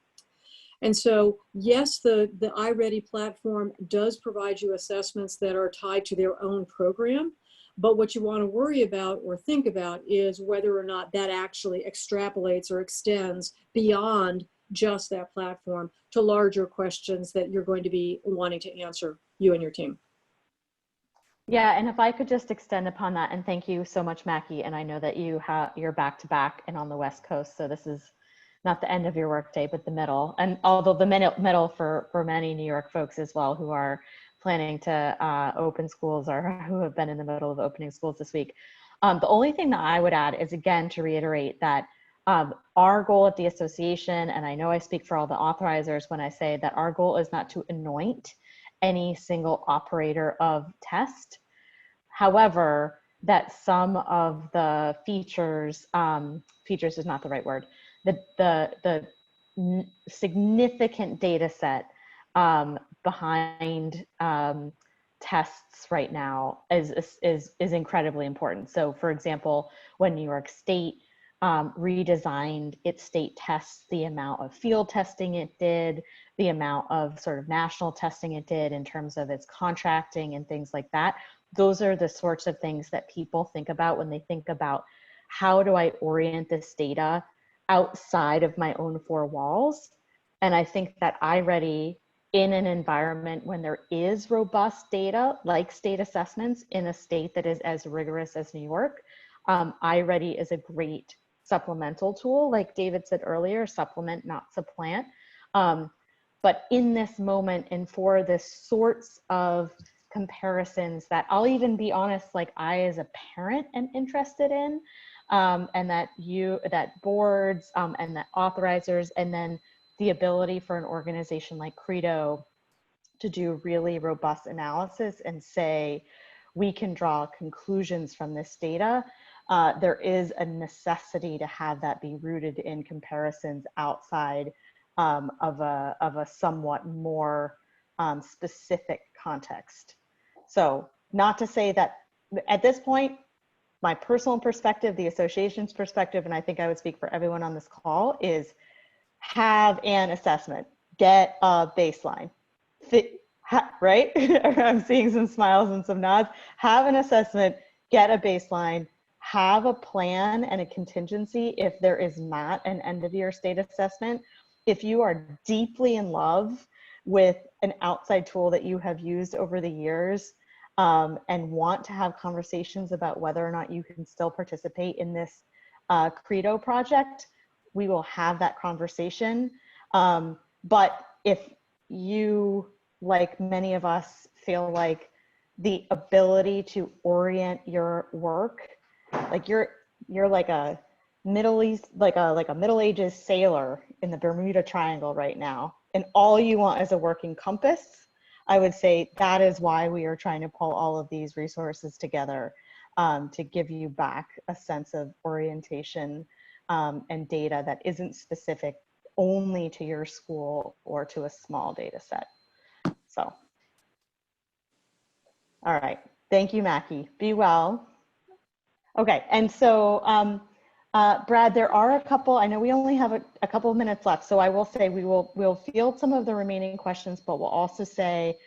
And so, yes, the iReady platform does provide you assessments that are tied to their own program, but what you want to worry about or think about is whether or not that actually extrapolates or extends beyond just that platform to larger questions that you're going to be wanting to answer, you and your team. Yeah, and if I could just extend upon that, and thank you so much, Mackie, and I know that you're back to back and on the West Coast, so this is not the end of your workday, but the middle. And although the middle for many New York folks as well who are planning to open schools or who have been in the middle of opening schools this week. The only thing that I would add is, again, to reiterate that our goal at the association, and I know I speak for all the authorizers when I say that our goal is not to anoint any single operator of test. However, that some of the features is not the right word, the significant data set behind tests right now is incredibly important. So for example, when New York State redesigned its state tests, the amount of field testing it did, the amount of sort of national testing it did in terms of its contracting and things like that, those are the sorts of things that people think about when they think about how do I orient this data outside of my own four walls. And I think that iReady, in an environment when there is robust data like state assessments in a state that is as rigorous as New York, iReady is a great supplemental tool. Like David said earlier, supplement, not supplant. But in this moment and for the sorts of comparisons that I'll even be honest, like I as a parent am interested in, and that boards and that authorizers, and then the ability for an organization like Credo to do really robust analysis and say, we can draw conclusions from this data. There is a necessity to have that be rooted in comparisons outside of a somewhat more specific context. So not to say that at this point, my personal perspective, the association's perspective, and I think I would speak for everyone on this call, is have an assessment, get a baseline, right? I'm seeing some smiles and some nods. Have an assessment, get a baseline, have a plan and a contingency if there is not an end of year state assessment. If you are deeply in love with an outside tool that you have used over the years and want to have conversations about whether or not you can still participate in this Credo project, we will have that conversation. But if you, like many of us, feel like the ability to orient your work, like you're like a Middle East, like a Middle Ages sailor in the Bermuda Triangle right now, and all you want is a working compass, I would say that is why we are trying to pull all of these resources together to give you back a sense of orientation and data that isn't specific only to your school or to a small data set. So, all right. Thank you, Mackie. Be well. Okay, and so Brad, there are a couple, I know we only have a couple of minutes left, so I will say we'll field some of the remaining questions, but we'll also say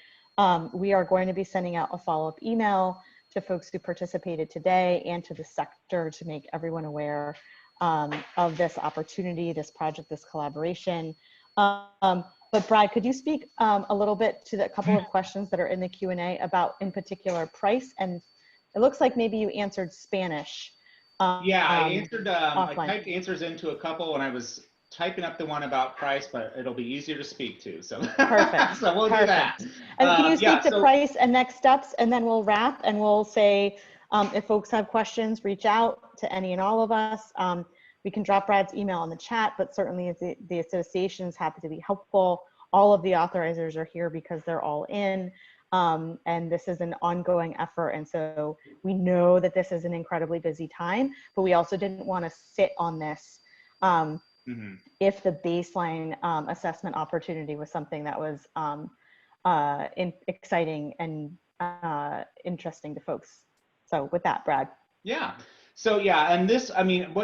We are going to be sending out a follow-up email to folks who participated today and to the sector to make everyone aware of this opportunity, this project, this collaboration. But Brad, could you speak a little bit to the couple of questions that are in the Q&A about, in particular, price? And it looks like maybe you answered Spanish. Yeah, I answered, I offline. typed answers into a couple when I was typing up the one about price, but it'll be easier to speak to. So Perfect. so we'll do that. And can you speak yeah, to so, price and next steps, and then we'll wrap and we'll say, if folks have questions, reach out to any and all of us. We can drop Brad's email in the chat, but certainly if the association is happy to be helpful. All of the authorizers are here because they're all in. And this is an ongoing effort. And so we know that this is an incredibly busy time, but we also didn't want to sit on this if the baseline assessment opportunity was something that was exciting and interesting to folks. So with that, Brad. Yeah. So yeah, and this, I mean,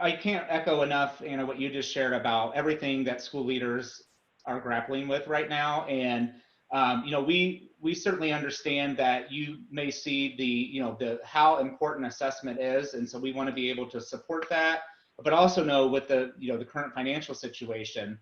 I can't echo enough, what you just shared about everything that school leaders are grappling with right now. And, we certainly understand that you may see the how important assessment is. And so we want to be able to support that, but also know with the current financial situation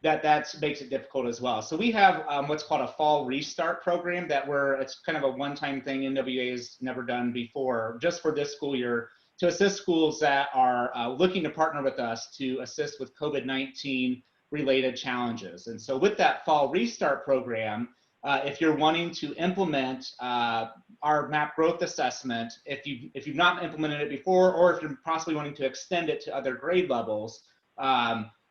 that makes it difficult as well. So we have what's called a fall restart program it's kind of a one-time thing NWA has never done before, just for this school year, to assist schools that are looking to partner with us to assist with COVID-19 related challenges. And so with that fall restart program, if you're wanting to implement our MAP growth assessment, if you've not implemented it before, or if you're possibly wanting to extend it to other grade levels,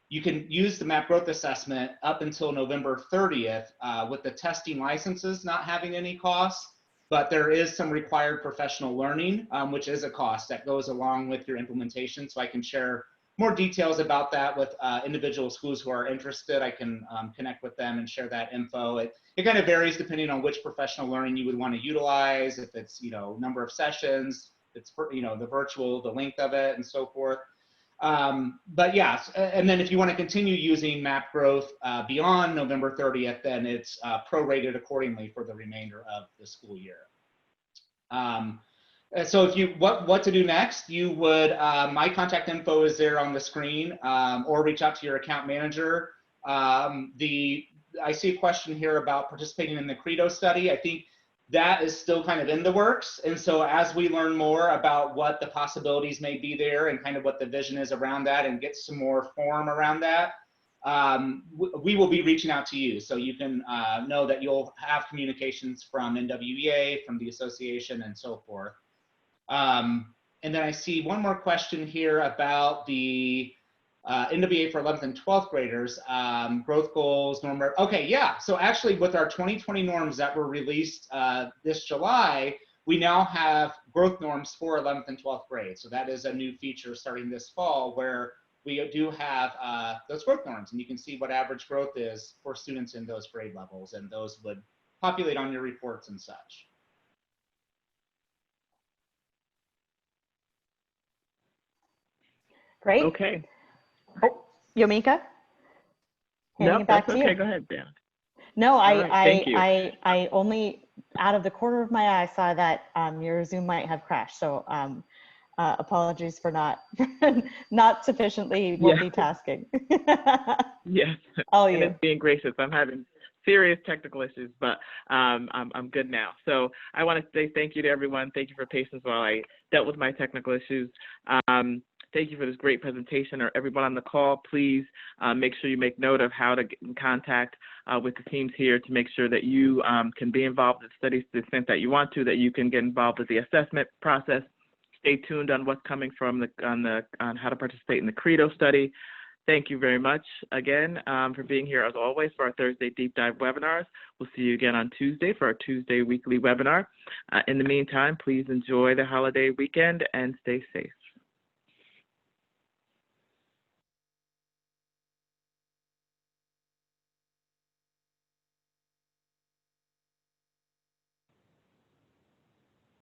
you can use the MAP growth assessment up until November 30th with the testing licenses not having any costs, but there is some required professional learning, which is a cost that goes along with your implementation. So I can share more details about that with individual schools who are interested. I can connect with them and share that info. It kind of varies depending on which professional learning you would want to utilize, if it's, number of sessions, it's, the virtual, the length of it, and so forth. But yeah, and then if you want to continue using MAP growth beyond November 30th, then it's prorated accordingly for the remainder of the school year. So if what to do next, you would, my contact info is there on the screen, or reach out to your account manager. I see a question here about participating in the Credo study. I think that is still kind of in the works. And so as we learn more about what the possibilities may be there and kind of what the vision is around that and get some more form around that, we will be reaching out to you. So you can know that you'll have communications from NWEA, from the association, and so forth. And then I see one more question here about the NWA for 11th and 12th graders, growth goals, norm. Okay, yeah. So actually with our 2020 norms that were released this July, we now have growth norms for 11th and 12th grade. So that is a new feature starting this fall where we do have those growth norms, and you can see what average growth is for students in those grade levels, and those would populate on your reports and such. Great. Okay. Oh, Yomika? Handing it back that's to okay. you. Go ahead, Dan. No, Thank you. I only out of the corner of my eye saw that your Zoom might have crashed. So apologies for not sufficiently multitasking. Yes. All and you. it's being gracious. I'm having serious technical issues, but I'm good now. So I want to say thank you to everyone. Thank you for patience while I dealt with my technical issues. Thank you for this great presentation. Or everyone on the call, please make sure you make note of how to get in contact with the teams here to make sure that you can be involved in studies to the extent that you want to, that you can get involved with the assessment process. Stay tuned on what's coming from on how to participate in the Credo study. Thank you very much again for being here as always for our Thursday Deep Dive webinars. We'll see you again on Tuesday for our Tuesday weekly webinar. In the meantime, please enjoy the holiday weekend and stay safe.